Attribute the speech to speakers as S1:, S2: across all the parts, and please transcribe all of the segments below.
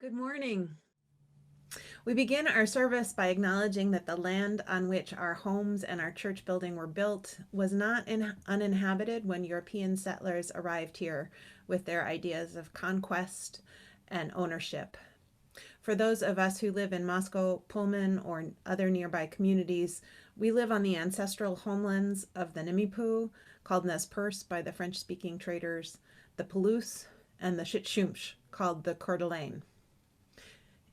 S1: Good morning. We begin our service by acknowledging that the land on which our homes and our church building were built was not uninhabited when European settlers arrived here with their ideas of conquest and ownership. For those of us who live in Moscow, Pullman, or other nearby communities, we live on the ancestral homelands of the Nimipu, called Nez Perce by the French-speaking traders, the Palouse, and the Shitshumsh, called the Coeur d'Alene.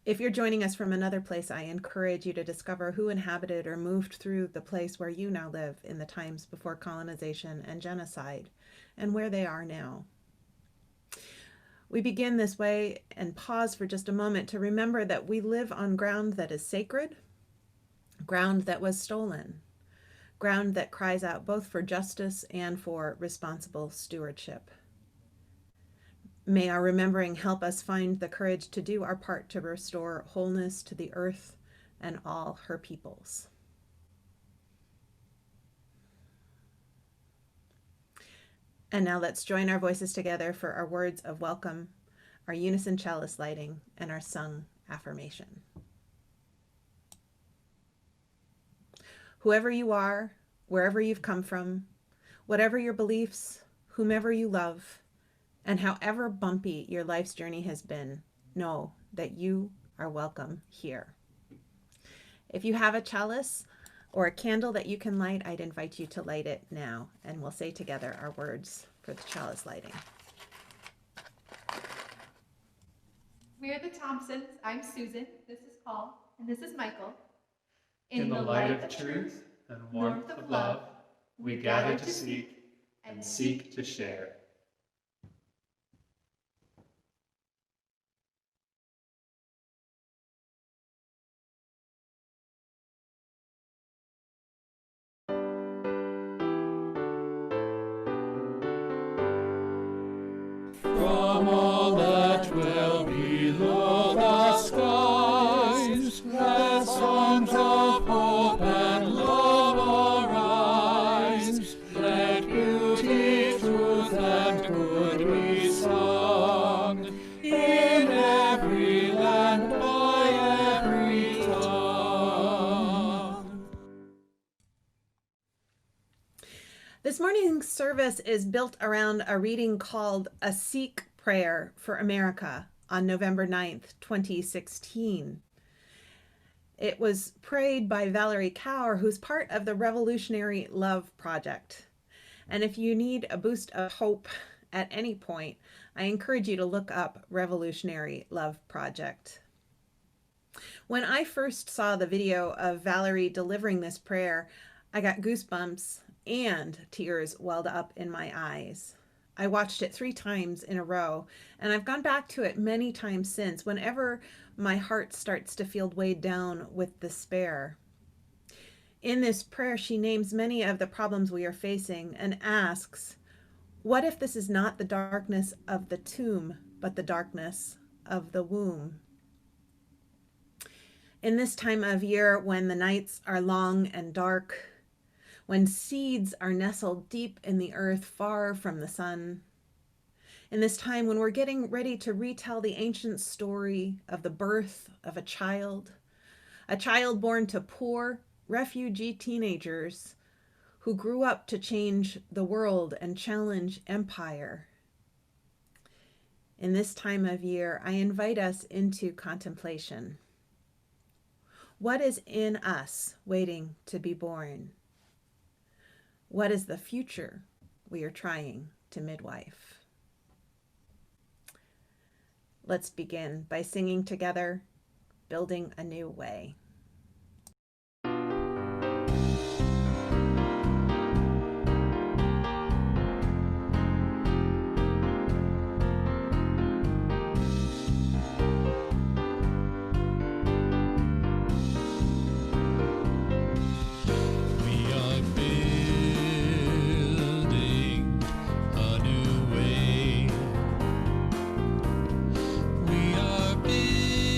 S1: If you're joining us from another place, I encourage you to discover who inhabited or moved through the place where you now live in the times before colonization and genocide, and where they are now. We begin this way and pause for just a moment to remember that we live on ground that is sacred, ground that was stolen, ground that cries out both for justice and for responsible stewardship. May our remembering help us find the courage to do our part to restore wholeness to the earth and all her peoples. And now let's join our voices together for our words of welcome, our unison chalice lighting, and our sung affirmation. Whoever you are, wherever you've come from, whatever your beliefs, whomever you love, and however bumpy your life's journey has been, know that you are welcome here. If you have a chalice or a candle that you can light, I'd invite you to light it now, and we'll say together our words for the chalice lighting.
S2: We're the Thompsons. I'm Susan. This is Paul. And this is Michael.
S3: In the light of truth and warmth of love, we gather to seek and seek to share. From all that dwell below the skies, let songs of hope and love arise. Let beauty, truth, and good be sung in every land by every tongue.
S1: This morning's service is built around a reading called A Sikh Prayer for America on November 9th, 2016. It was prayed by Valarie Kaur, who's part of the Revolutionary Love Project. And if you need a boost of hope at any point, I encourage you to look up Revolutionary Love Project. When I first saw the video of Valarie delivering this prayer, I got goosebumps and tears welled up in my eyes. I watched it 3 times in a row, and I've gone back to it many times since, whenever my heart starts to feel weighed down with despair. In this prayer, she names many of the problems we are facing and asks, what if this is not the darkness of the tomb, but the darkness of the womb? In this time of year when the nights are long and dark, when seeds are nestled deep in the earth far from the sun, in this time when we're getting ready to retell the ancient story of the birth of a child born to poor refugee teenagers who grew up to change the world and challenge empire. In this time of year, I invite us into contemplation. What is in us waiting to be born? What is the future we are trying to midwife? Let's begin by singing together, Building a New Way.
S3: We are building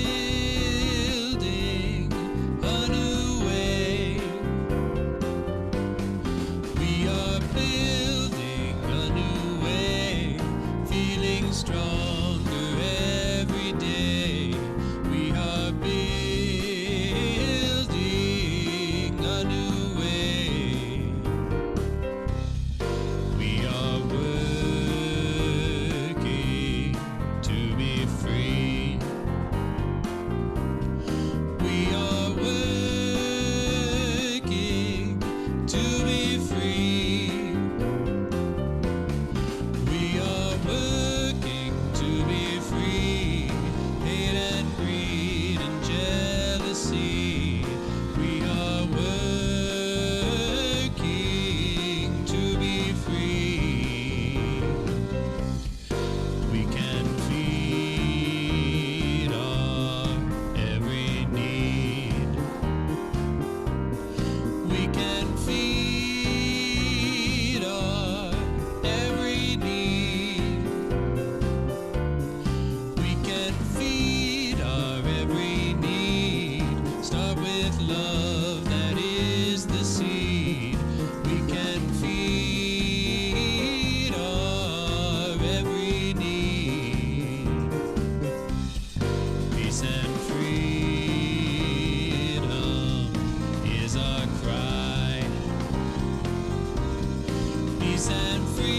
S4: Peace and freedom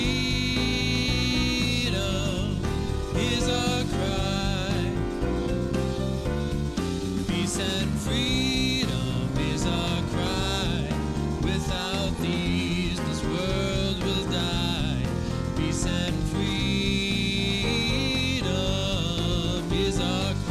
S4: is our cry. Peace and freedom is our cry. Without these, this world will die. Peace and freedom is our cry.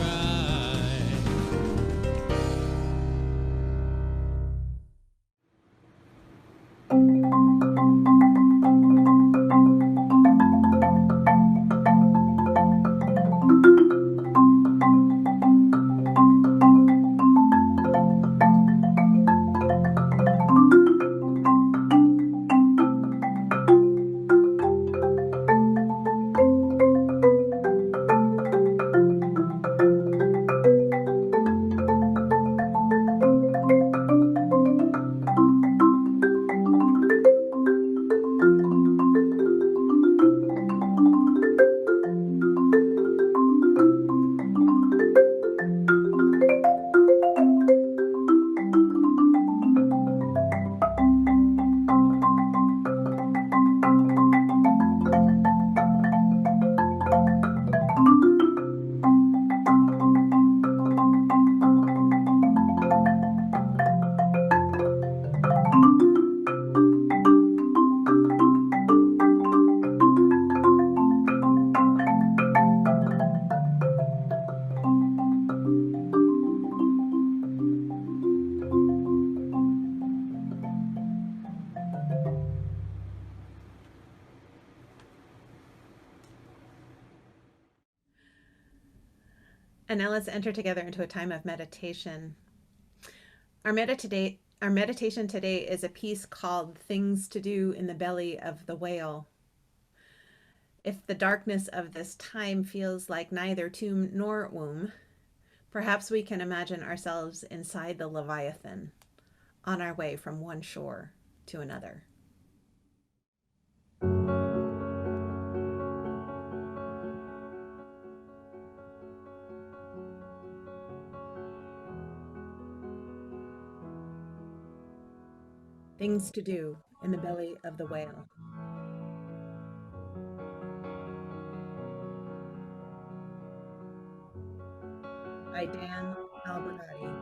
S1: And now let's enter together into a time of meditation. Our meditation today is a piece called Things to Do in the Belly of the Whale. If the darkness of this time feels like neither tomb nor womb, perhaps we can imagine ourselves inside the Leviathan, on our way from one shore to another. Things to Do in the Belly of the Whale. By Dan Alberati.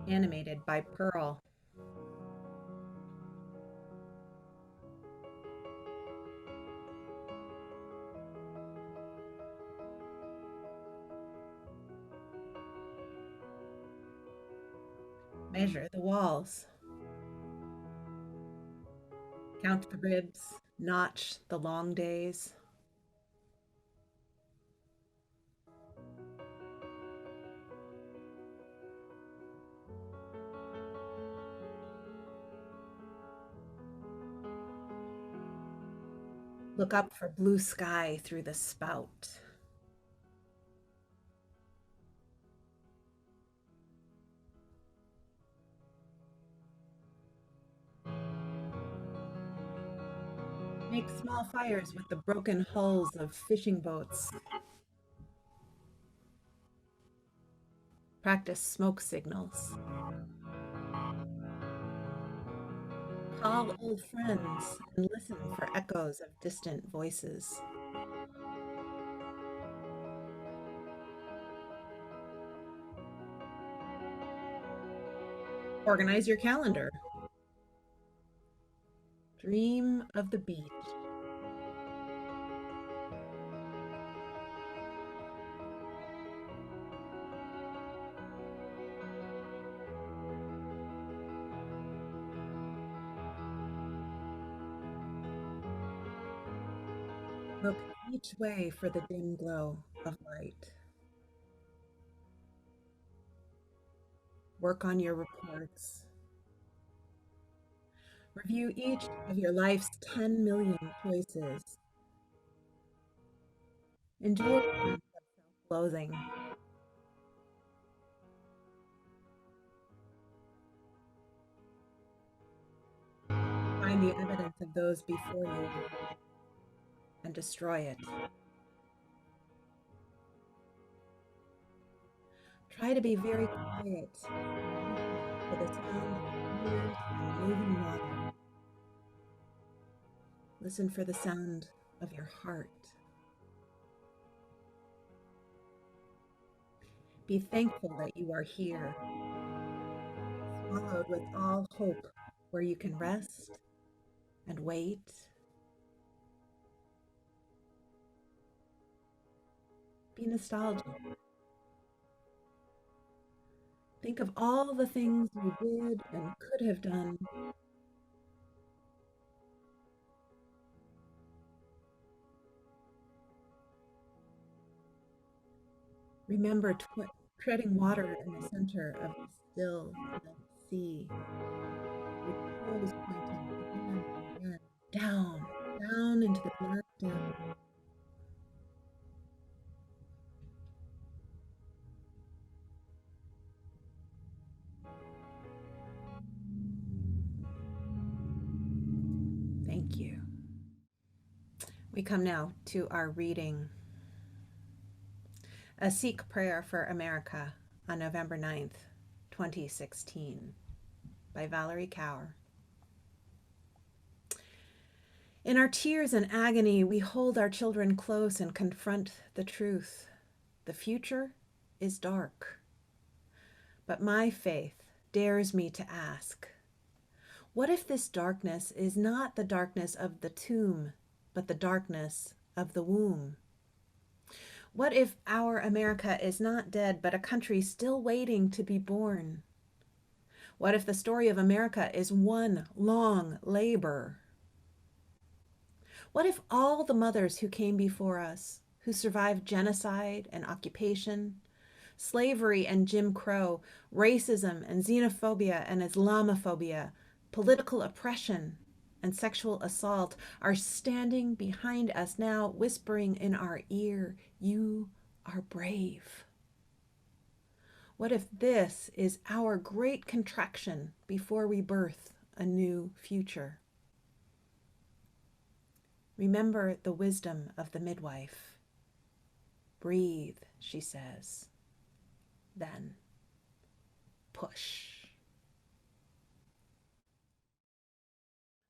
S1: Animated by Pearl. Measure the walls. Count the ribs, notch the long days. Look up for blue sky through the spout. Make small fires with the broken hulls of fishing boats. Practice smoke signals. Call old friends and listen for echoes of distant voices. Organize your calendar. Dream of the beach. Look each way for the dim glow of light. Work on your reports. Review each of your life's 10 million choices. Endure self-loathing. Find the evidence of those before you and destroy it. Try to be very quiet for the sound of tears and moving water. Listen for the sound of your heart. Be thankful that you are here, swallowed with all hope, where you can rest and wait. Be nostalgic. Think of all the things you did and could have done. Remember treading water in the center of the still sea, your toes pointing again and again, down, down into the black depth. Thank you. We come now to our reading. A Sikh Prayer for America on November 9th, 2016, by Valarie Kaur. In our tears and agony, we hold our children close and confront the truth. The future is dark. But my faith dares me to ask, what if this darkness is not the darkness of the tomb, but the darkness of the womb? What if our America is not dead, but a country still waiting to be born? What if the story of America is one long labor? What if all the mothers who came before us, who survived genocide and occupation, slavery and Jim Crow, racism and xenophobia and Islamophobia, political oppression and sexual assault, are standing behind us now, whispering in our ear, "You are brave"? What if this is our great contraction before we birth a new future? Remember the wisdom of the midwife. Breathe, she says. Then push.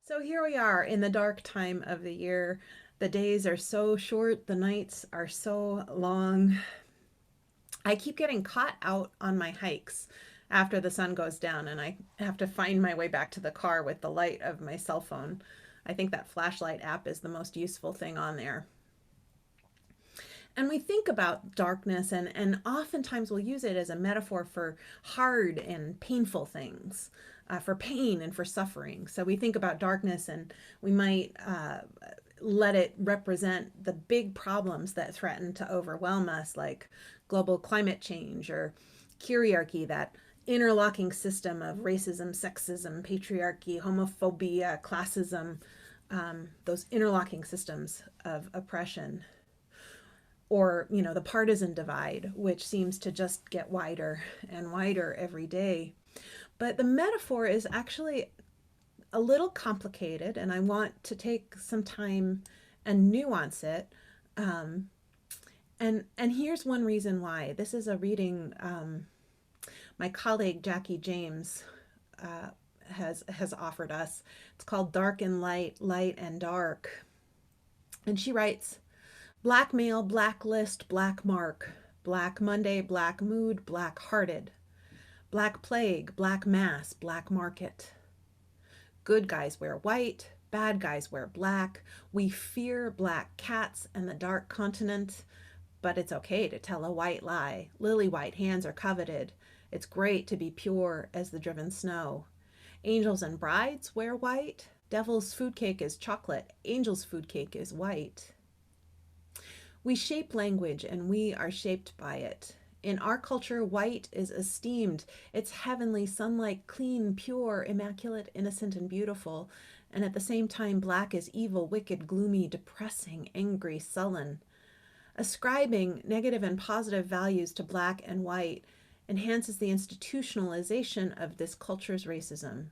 S1: So here we are in the dark time of the year. The days are so short, the nights are so long. I keep getting caught out on my hikes after the sun goes down, and I have to find my way back to the car with the light of my cell phone. I think that flashlight app is the most useful thing on there. And we think about darkness, and oftentimes we'll use it as a metaphor for hard and painful things, for pain and for suffering. So we think about darkness, and we might let it represent the big problems that threaten to overwhelm us, like global climate change or kyriarchy, that interlocking system of racism, sexism, patriarchy, homophobia, classism, those interlocking systems of oppression. Or, the partisan divide, which seems to just get wider and wider every day. But the metaphor is actually a little complicated, and I want to take some time and nuance it. And here's one reason why. This is a reading my colleague Jackie James has offered us. It's called Dark and Light, Light and Dark. And she writes, blackmail, blacklist, black mark, black Monday, black mood, black hearted, black plague, black mass, black market. Good guys wear white, bad guys wear black. We fear black cats and the dark continent, but it's okay to tell a white lie. Lily white hands are coveted. It's great to be pure as the driven snow. Angels and brides wear white. Devil's food cake is chocolate. Angel's food cake is white. We shape language, and we are shaped by it. In our culture, white is esteemed. It's heavenly, sunlight, clean, pure, immaculate, innocent, and beautiful. And at the same time, black is evil, wicked, gloomy, depressing, angry, sullen. Ascribing negative and positive values to black and white enhances the institutionalization of this culture's racism.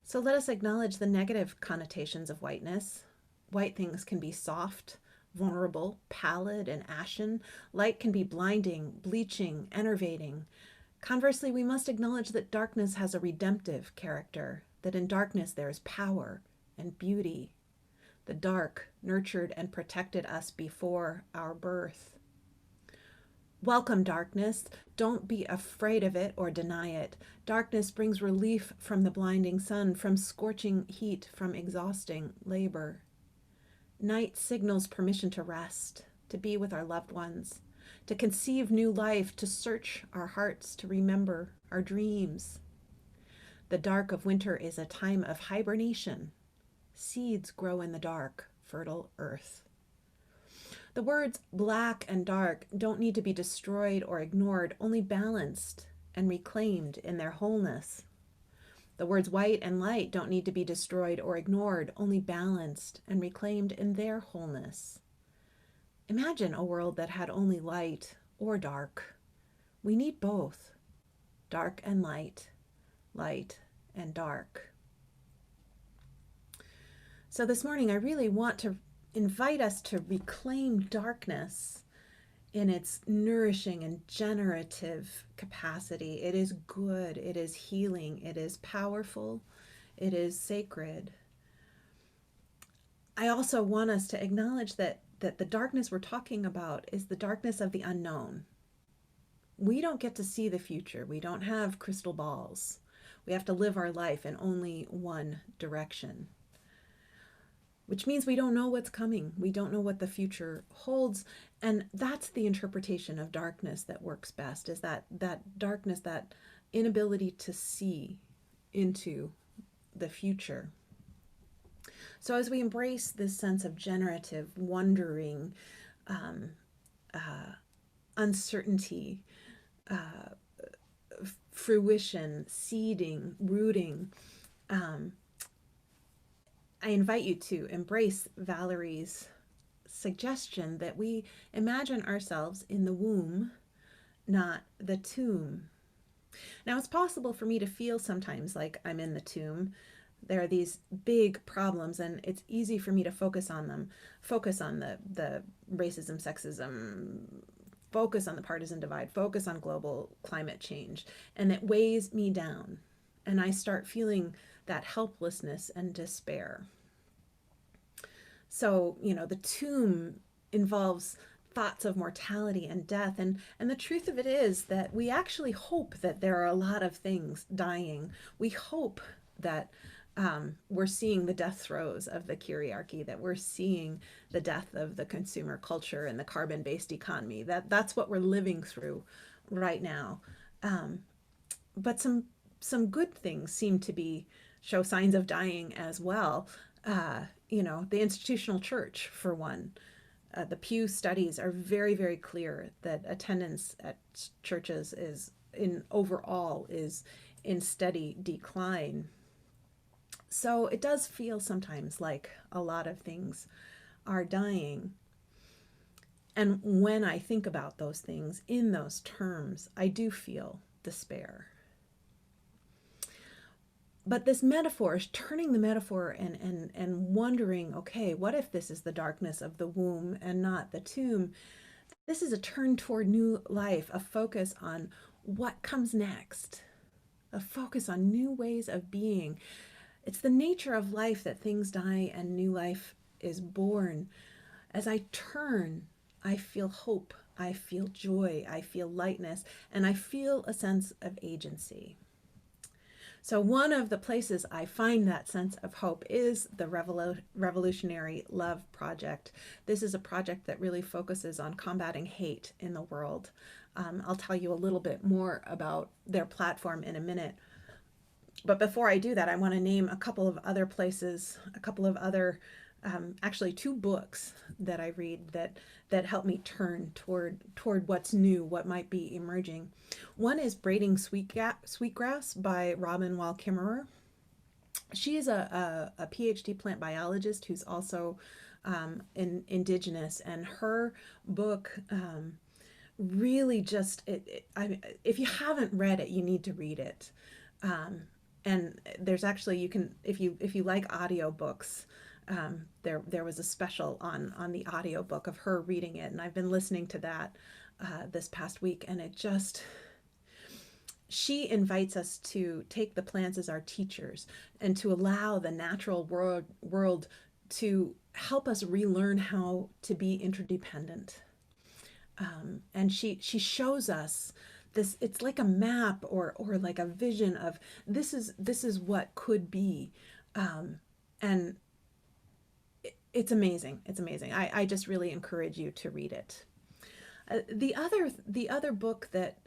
S1: So let us acknowledge the negative connotations of whiteness. White things can be soft, vulnerable, pallid, and ashen. Light can be blinding, bleaching, enervating. Conversely, we must acknowledge that darkness has a redemptive character, that in darkness there is power and beauty. The dark nurtured and protected us before our birth. Welcome, darkness. Don't be afraid of it or deny it. Darkness brings relief from the blinding sun, from scorching heat, from exhausting labor. Night signals permission to rest, to be with our loved ones, to conceive new life, to search our hearts, to remember our dreams. The dark of winter is a time of hibernation. Seeds grow in the dark, fertile earth. The words black and dark don't need to be destroyed or ignored, only balanced and reclaimed in their wholeness. The words white and light don't need to be destroyed or ignored, only balanced and reclaimed in their wholeness. Imagine a world that had only light or dark. We need both, dark and light, light and dark. So this morning, I really want to invite us to reclaim darkness in its nourishing and generative capacity. It is good, it is healing, it is powerful, it is sacred. I also want us to acknowledge that the darkness we're talking about is the darkness of the unknown. We don't get to see the future. We don't have crystal balls. We have to live our life in only one direction, which means we don't know what's coming. We don't know what the future holds. And that's the interpretation of darkness that works best, is that darkness, that inability to see into the future. So as we embrace this sense of generative, wondering, uncertainty, fruition, seeding, rooting, I invite you to embrace Valerie's suggestion that we imagine ourselves in the womb, not the tomb. Now, it's possible for me to feel sometimes like I'm in the tomb. There are these big problems, and it's easy for me to focus on them, focus on the racism, sexism, focus on the partisan divide, focus on global climate change, and it weighs me down. And I start feeling that helplessness and despair. So, the tomb involves thoughts of mortality and death. And the truth of it is that we actually hope that there are a lot of things dying. We hope that we're seeing the death throes of the kyriarchy, that we're seeing the death of the consumer culture and the carbon-based economy. That's what we're living through right now. But some good things seem to show signs of dying as well. The institutional church, for one. The Pew studies are very, very clear that attendance at churches overall is in steady decline. So it does feel sometimes like a lot of things are dying. And when I think about those things in those terms, I do feel despair. But this metaphor is turning the metaphor and wondering, okay, what if this is the darkness of the womb and not the tomb? This is a turn toward new life, a focus on what comes next, a focus on new ways of being. It's the nature of life that things die and new life is born. As I turn, I feel hope, I feel joy, I feel lightness, and I feel a sense of agency. So one of the places I find that sense of hope is the Revolutionary Love Project. This is a project that really focuses on combating hate in the world. I'll tell you a little bit more about their platform in a minute. But before I do that, I want to name a couple of other places, a couple of other, actually 2 books that I read that help me turn toward what's new, what might be emerging. One is Braiding Sweetgrass by Robin Wall Kimmerer. She is a PhD plant biologist who's also indigenous, and her book really just, if you haven't read it, you need to read it. And there's actually, you can, if you like audiobooks, There was a special on the audiobook of her reading it, and I've been listening to that this past week, and she invites us to take the plants as our teachers and to allow the natural world to help us relearn how to be interdependent. And she shows us this. It's like a map or like a vision of this is what could be, and it's amazing. It's amazing. I just really encourage you to read it. The other book that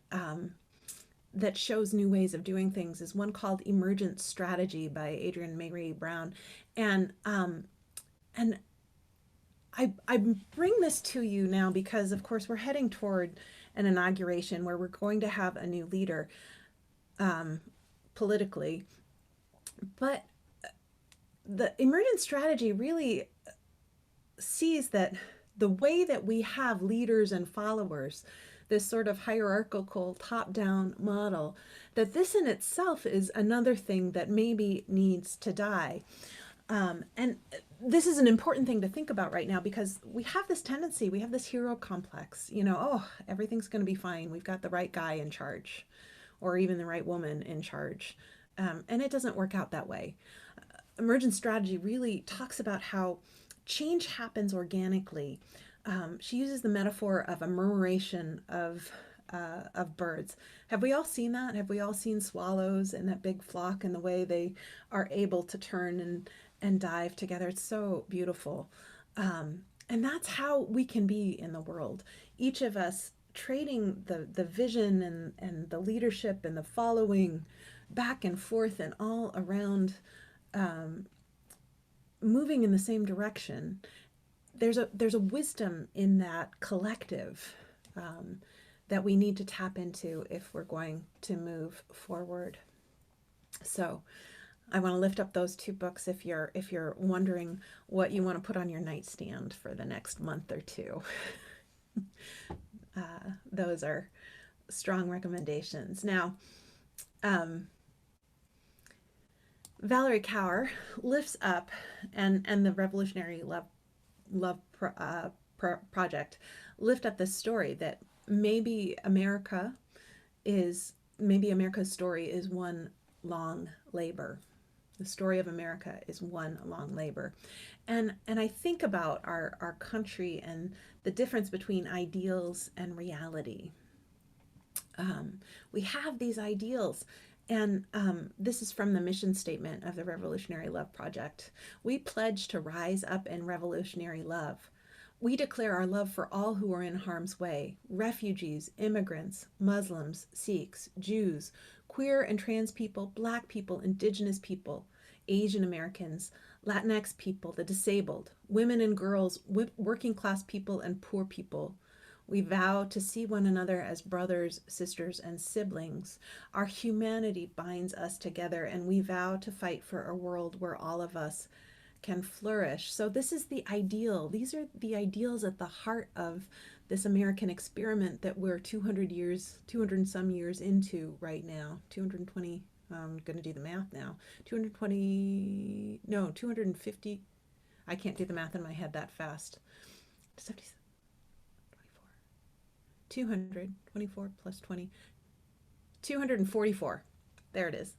S1: that shows new ways of doing things is one called Emergent Strategy by Adrienne Maree Brown, and I bring this to you now because, of course, we're heading toward an inauguration where we're going to have a new leader politically. But the emergent strategy really sees that the way that we have leaders and followers, this sort of hierarchical top-down model, that this in itself is another thing that maybe needs to die. And this is an important thing to think about right now because we have this tendency, we have this hero complex, oh, everything's going to be fine. We've got the right guy in charge or even the right woman in charge. And it doesn't work out that way. Emergent strategy really talks about how change happens organically. She uses the metaphor of a murmuration of birds. Have we all seen that? Have we all seen swallows in that big flock and the way they are able to turn and dive together? It's so beautiful. And that's how we can be in the world. Each of us trading the vision and the leadership and the following back and forth and all around, moving in the same direction. There's a wisdom in that collective that we need to tap into if we're going to move forward. So I want to lift up those two books if you're wondering what you want to put on your nightstand for the next month or two. Those are strong recommendations. Now, Valarie Kaur lifts up, and the Revolutionary Love Project lift up this story that maybe America's story is one long labor. The story of America is one long labor. And I think about our country and the difference between ideals and reality. We have these ideals, and this is from the mission statement of the Revolutionary Love Project. We pledge to rise up in revolutionary love. We declare our love for all who are in harm's way: refugees, immigrants, Muslims, Sikhs, Jews, queer and trans people, Black people, Indigenous people, Asian Americans, Latinx people, the disabled, women and girls, working class people, and poor people. We vow to see one another as brothers, sisters, and siblings. Our humanity binds us together, and we vow to fight for a world where all of us can flourish. So this is the ideal. These are the ideals at the heart of this American experiment that we're 200 and some years into right now. 220, I'm going to do the math now. 250. I can't do the math in my head that fast. 224 plus 20. 244. There it is.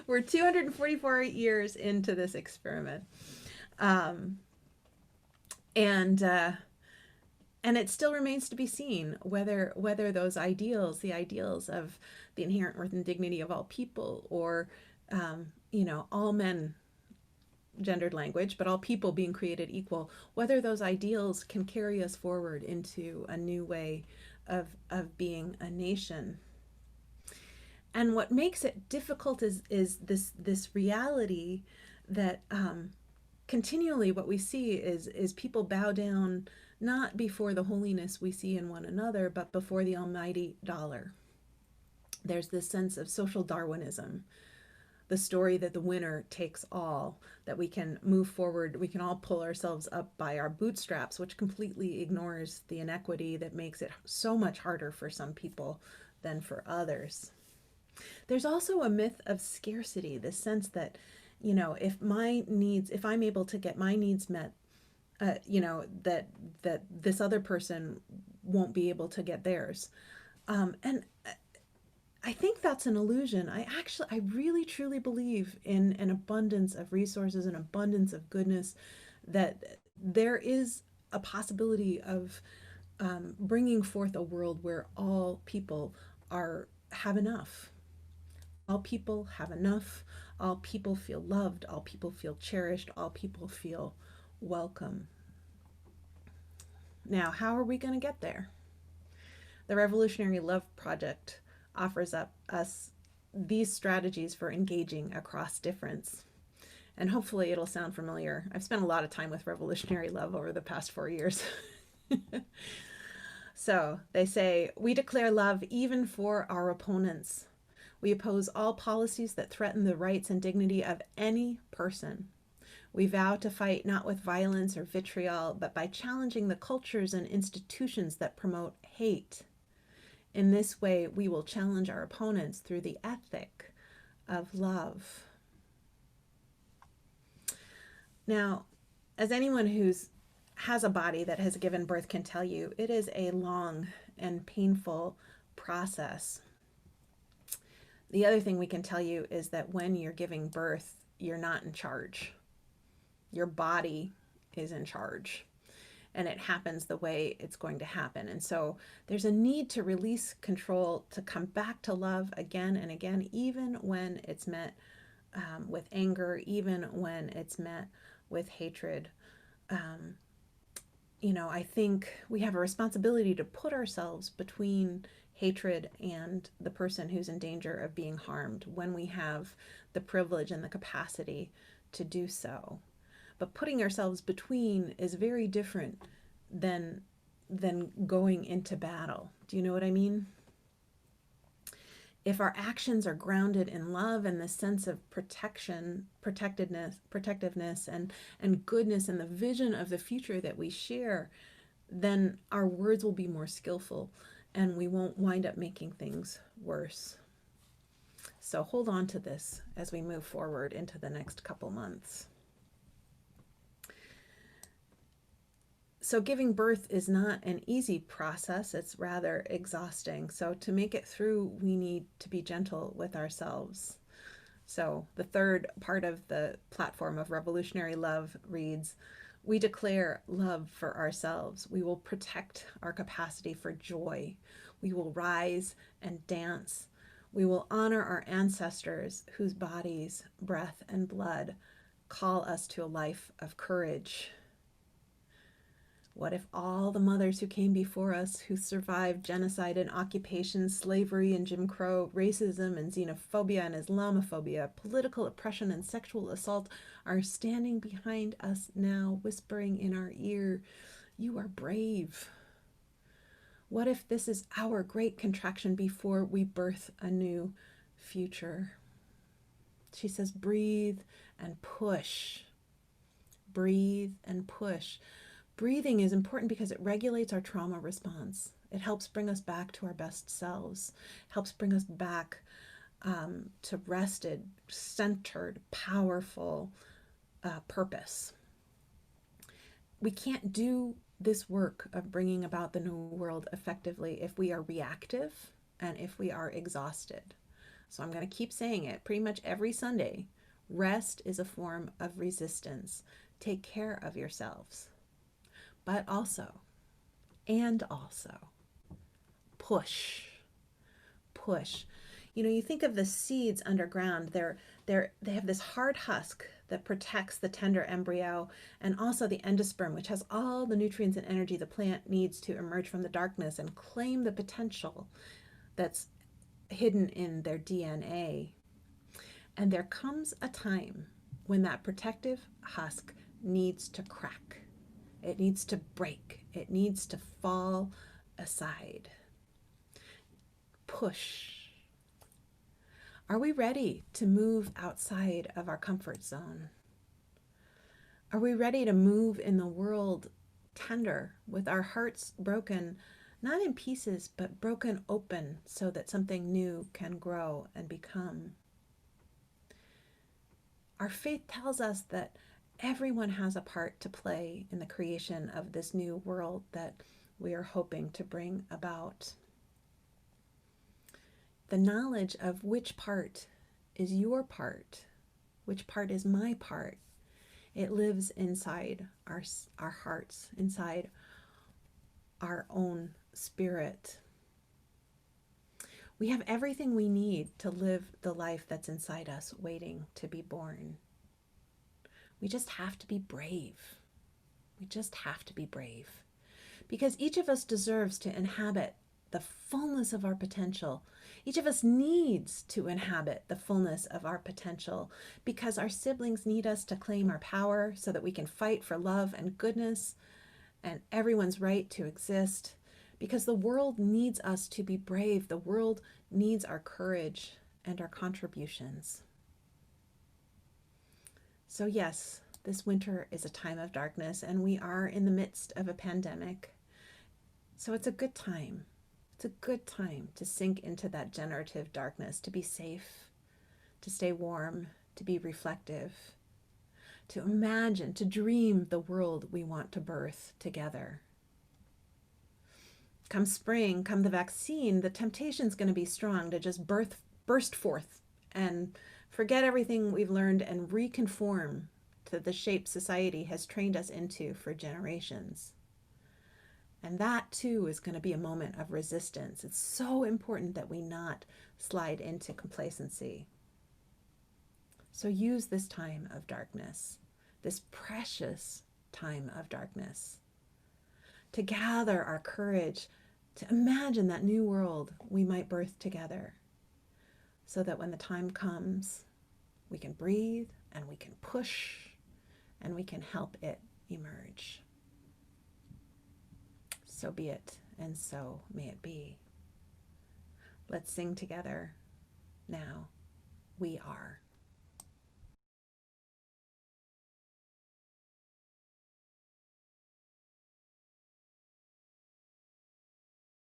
S1: We're 244 years into this experiment. And it still remains to be seen whether those ideals, the ideals of the inherent worth and dignity of all people, or all men, gendered language, but all people being created equal, whether those ideals can carry us forward into a new way of being a nation. And what makes it difficult is this reality that continually what we see is people bow down not before the holiness we see in one another, but before the almighty dollar. There's this sense of social Darwinism, the story that the winner takes all, that we can move forward, we can all pull ourselves up by our bootstraps, which completely ignores the inequity that makes it so much harder for some people than for others. There's also a myth of scarcity, the sense that if I'm able to get my needs met, that this other person won't be able to get theirs. And I think that's an illusion. I really truly believe in an abundance of resources, an abundance of goodness, that there is a possibility of bringing forth a world where all people have enough. All people have enough. All people feel loved. All people feel cherished. All people feel welcome. Now, how are we going to get there? The Revolutionary Love Project offers us these strategies for engaging across difference. And hopefully it'll sound familiar. I've spent a lot of time with revolutionary love over the past 4 years. So they say, we declare love even for our opponents. We oppose all policies that threaten the rights and dignity of any person. We vow to fight not with violence or vitriol, but by challenging the cultures and institutions that promote hate. In this way, we will challenge our opponents through the ethic of love. Now, as anyone who's has a body that has given birth can tell you, it is a long and painful process. The other thing we can tell you is that when you're giving birth, you're not in charge. Your body is in charge, and it happens the way it's going to happen. And so there's a need to release control, to come back to love again and again, even when it's met with anger, even when it's met with hatred. I think we have a responsibility to put ourselves between hatred and the person who's in danger of being harmed when we have the privilege and the capacity to do so. But putting ourselves between is very different than going into battle. Do you know what I mean? If our actions are grounded in love and the sense of protectiveness, and goodness and the vision of the future that we share, then our words will be more skillful and we won't wind up making things worse. So hold on to this as we move forward into the next couple months. So giving birth is not an easy process, it's rather exhausting. So to make it through, we need to be gentle with ourselves. So the third part of the platform of Revolutionary Love reads, we declare love for ourselves. We will protect our capacity for joy. We will rise and dance. We will honor our ancestors whose bodies, breath, and blood call us to a life of courage. What if all the mothers who came before us, who survived genocide and occupation, slavery and Jim Crow, racism and xenophobia and Islamophobia, political oppression and sexual assault, are standing behind us now, whispering in our ear, you are brave. What if this is our great contraction before we birth a new future? She says, breathe and push. Breathe and push. Breathing is important because it regulates our trauma response. It helps bring us back to our best selves, helps bring us back to rested, centered, powerful purpose. We can't do this work of bringing about the new world effectively if we are reactive and if we are exhausted. So I'm going to keep saying it pretty much every Sunday. Rest is a form of resistance. Take care of yourselves. But also, push. You think of the seeds underground. They have this hard husk that protects the tender embryo, and also the endosperm, which has all the nutrients and energy the plant needs to emerge from the darkness and claim the potential that's hidden in their DNA. And there comes a time when that protective husk needs to crack. It needs to break. It needs to fall aside. Push. Are we ready to move outside of our comfort zone? Are we ready to move in the world tender, with our hearts broken, not in pieces, but broken open so that something new can grow and become? Our faith tells us that everyone has a part to play in the creation of this new world that we are hoping to bring about. The knowledge of which part is your part, which part is my part, it lives inside our hearts, inside our own spirit. We have everything we need to live the life that's inside us, waiting to be born. We just have to be brave. We just have to be brave. Because each of us deserves to inhabit the fullness of our potential. Each of us needs to inhabit the fullness of our potential because our siblings need us to claim our power so that we can fight for love and goodness and everyone's right to exist. Because the world needs us to be brave. The world needs our courage and our contributions. So yes, this winter is a time of darkness and we are in the midst of a pandemic. So it's a good time. It's a good time to sink into that generative darkness, to be safe, to stay warm, to be reflective, to imagine, to dream the world we want to birth together. Come spring, come the vaccine, the temptation's going to be strong to just burst forth and forget everything we've learned and reconform to the shape society has trained us into for generations. And that too is going to be a moment of resistance. It's so important that we not slide into complacency. So use this time of darkness, this precious time of darkness, to gather our courage to imagine that new world we might birth together, so that when the time comes, we can breathe and we can push and we can help it emerge. So be it, and so may it be. Let's sing together now. We are.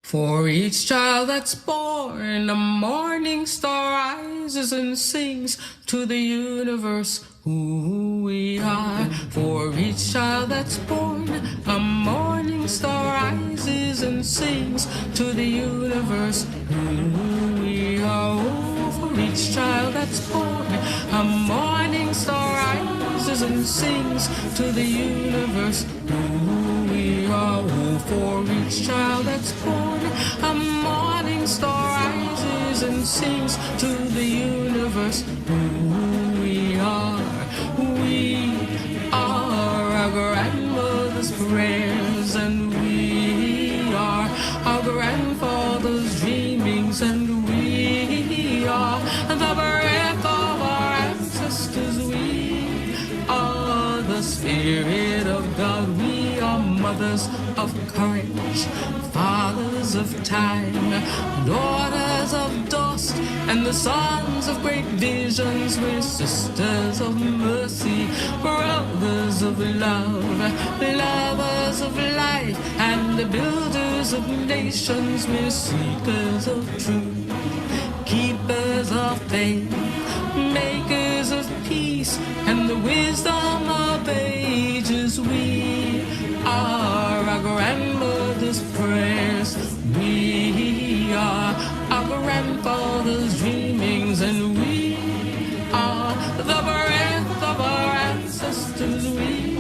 S4: For each child that's born, a morning star rises and sings to the universe who we are. For each child that's born, a morning star rises and sings to the universe who we are. Oh, for each child that's born, a morning star rises and sings to the universe who we are. Oh, for each child that's born, a morning star rises and sings to the universe who we are. We are our grandmother's prayers, and we are our grandfather's dreamings, and we are the breath of our ancestors. We are the Spirit of God. We are mothers of courage, fathers of time, daughters of dust, and the sons of great visions. We're sisters of mercy, brothers of love, lovers of life, and the builders of nations. We're seekers of truth, keepers of faith, makers of peace, and the wisdom of ages. We are our grandmother's prayers. We are our grandfather's dreamings, and we are the breath of our ancestors. We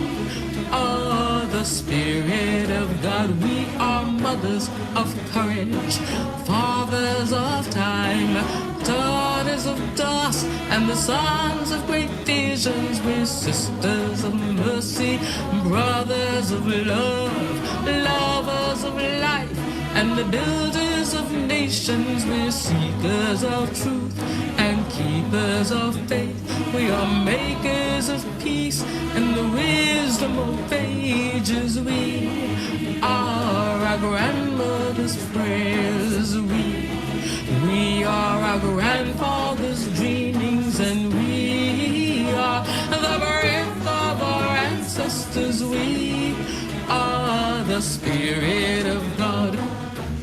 S4: are the Spirit of God. We are mothers of courage, fathers of time, daughters of dust, and the sons of great visions. We're sisters of mercy, brothers of love, lovers of life, and the builders of nations. We're seekers of truth and keepers of faith. We are makers of peace and the wisdom of ages. We are our grandmother's prayers. We are our grandfather's dreamings, and we are the breath of our ancestors. We are the Spirit of God.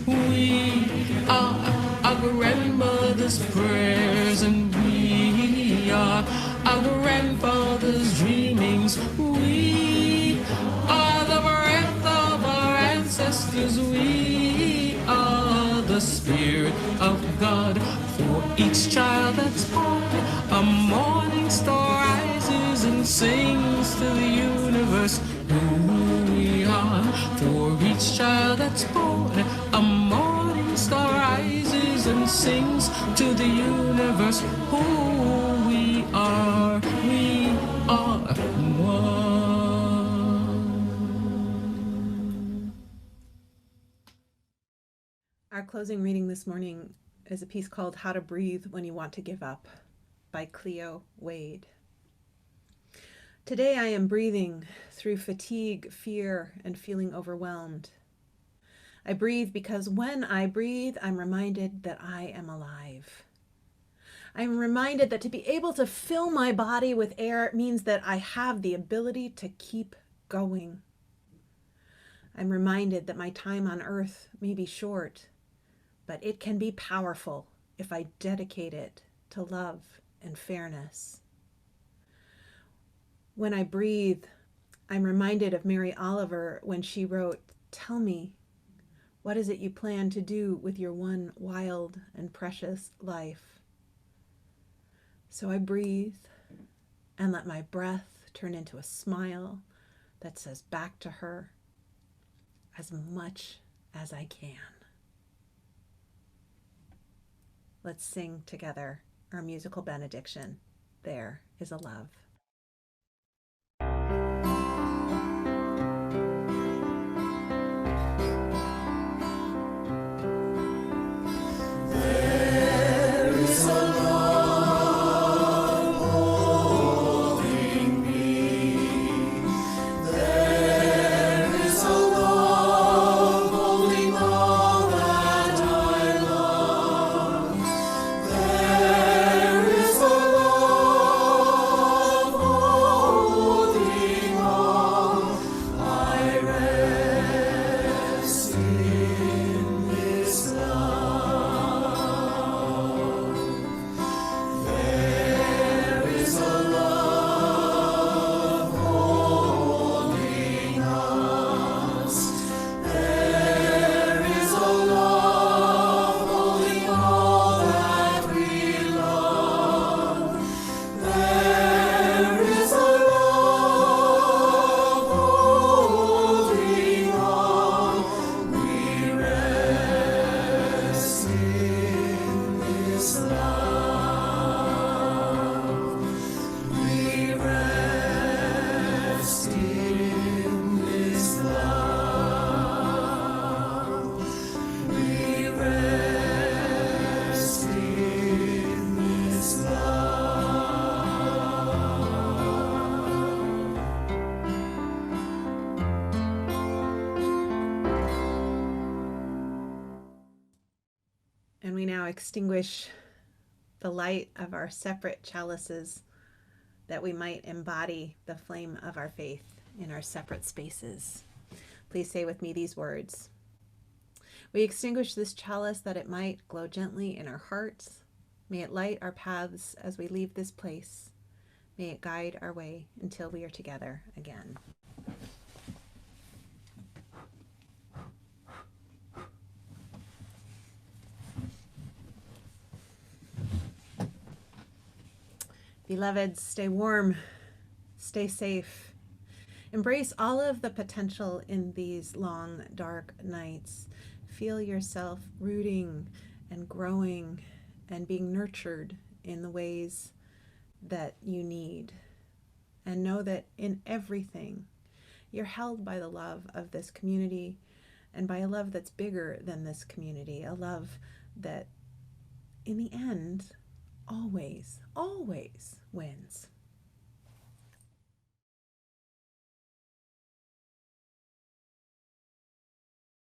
S4: We are our grandmother's prayers, and we are our our grandfather's dreamings. We are the breath of our ancestors. We are the Spirit of God. For each child that's born, a morning star rises and sings to the universe who we are. For each child that's born, a morning star rises and sings to the universe who we are. We are one.
S1: Our closing reading this morning is a piece called How to Breathe When You Want to Give Up by Cleo Wade. Today I am breathing through fatigue, fear, and feeling overwhelmed. I breathe because when I breathe, I'm reminded that I am alive. I'm reminded that to be able to fill my body with air means that I have the ability to keep going. I'm reminded that my time on earth may be short, but it can be powerful if I dedicate it to love and fairness. When I breathe, I'm reminded of Mary Oliver when she wrote, "Tell me, what is it you plan to do with your one wild and precious life?" So I breathe and let my breath turn into a smile that says back to her, as much as I can. Let's sing together our musical benediction, There is a Love. And we now extinguish the light of our separate chalices that we might embody the flame of our faith in our separate spaces. Please say with me these words. We extinguish this chalice that it might glow gently in our hearts. May it light our paths as we leave this place. May it guide our way until we are together again. Beloveds, stay warm, stay safe. Embrace all of the potential in these long, dark nights. Feel yourself rooting and growing and being nurtured in the ways that you need. And know that in everything, you're held by the love of this community and by a love that's bigger than this community, a love that, in the end, always, always wins.